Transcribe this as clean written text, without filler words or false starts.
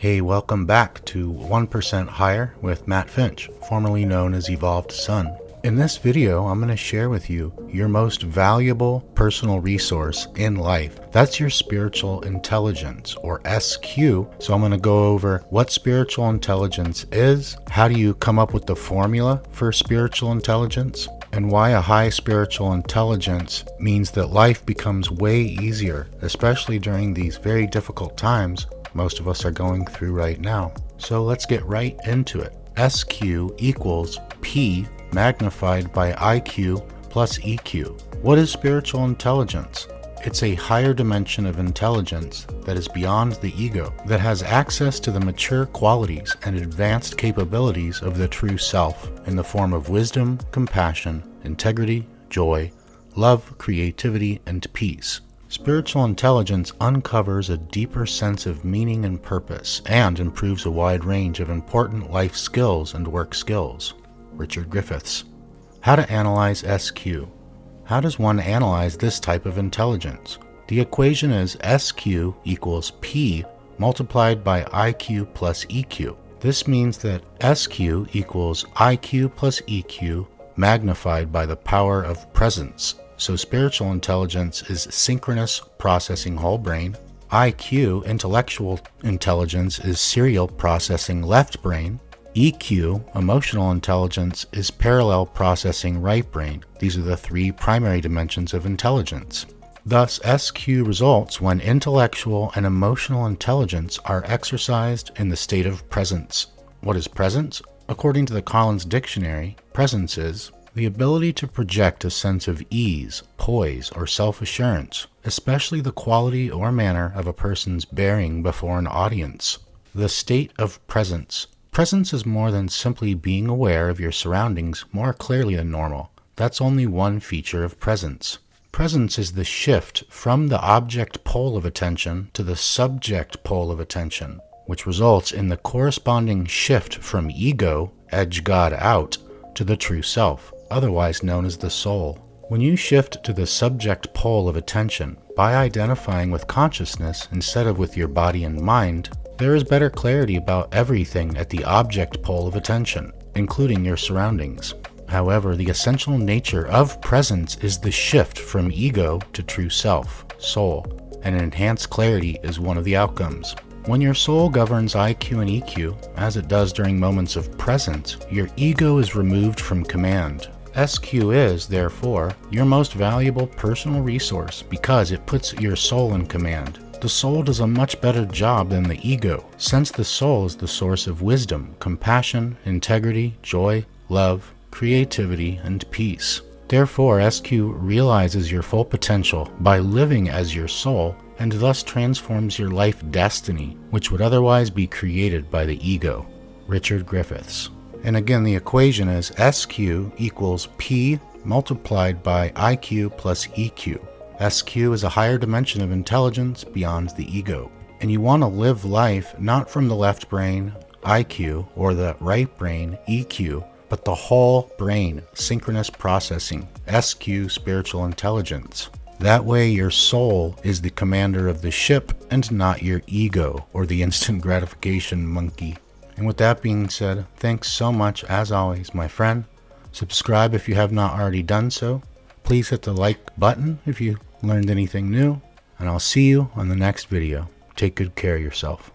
Hey, welcome back to 1% Higher with Matt Finch, formerly known as Evolved Sun. In this video, I'm going to share with you your most valuable personal resource in life. That's your spiritual intelligence, or SQ. So I'm going to go over what spiritual intelligence is, how do you come up with the formula for spiritual intelligence, and why a high spiritual intelligence means that life becomes way easier, especially during these very difficult times most of us are going through right now. So let's get right into it. SQ equals P magnified by IQ plus EQ. What is spiritual intelligence? It's a higher dimension of intelligence that is beyond the ego, that has access to the mature qualities and advanced capabilities of the true self in the form of wisdom, compassion, integrity, joy, love, creativity, and peace. Spiritual intelligence uncovers a deeper sense of meaning and purpose and improves a wide range of important life skills and work skills. Richard Griffiths. How to analyze SQ. How does one analyze this type of intelligence? The equation is SQ equals P multiplied by IQ plus EQ. This means that SQ equals IQ plus EQ magnified by the power of presence. So spiritual intelligence is synchronous processing whole brain. IQ, intellectual intelligence, is serial processing left brain. EQ, emotional intelligence, is parallel processing right brain. These are the three primary dimensions of intelligence. Thus, SQ results when intellectual and emotional intelligence are exercised in the state of presence. What is presence? According to the Collins Dictionary, presence is the ability to project a sense of ease, poise, or self-assurance, especially the quality or manner of a person's bearing before an audience. The state of presence. Presence is more than simply being aware of your surroundings more clearly than normal. That's only one feature of presence. Presence is the shift from the object pole of attention to the subject pole of attention, which results in the corresponding shift from ego, edge God out, to the true self, otherwise known as the soul. When you shift to the subject pole of attention by identifying with consciousness instead of with your body and mind, there is better clarity about everything at the object pole of attention, including your surroundings. However, the essential nature of presence is the shift from ego to true self, soul, and enhanced clarity is one of the outcomes. When your soul governs IQ and EQ, as it does during moments of presence, your ego is removed from command. SQ is, therefore, your most valuable personal resource because it puts your soul in command. The soul does a much better job than the ego, since the soul is the source of wisdom, compassion, integrity, joy, love, creativity, and peace. Therefore, SQ realizes your full potential by living as your soul and thus transforms your life destiny, which would otherwise be created by the ego. Richard Griffiths. And again, the equation is SQ equals P multiplied by IQ plus EQ. SQ is a higher dimension of intelligence beyond the ego. And you want to live life not from the left brain, IQ, or the right brain, EQ, but the whole brain, synchronous processing, SQ, spiritual intelligence. That way your soul is the commander of the ship and not your ego or the instant gratification monkey. And with that being said, thanks so much as always, my friend. Subscribe if you have not already done so. Please hit the like button if you learned anything new, and I'll see you on the next video. Take good care of yourself.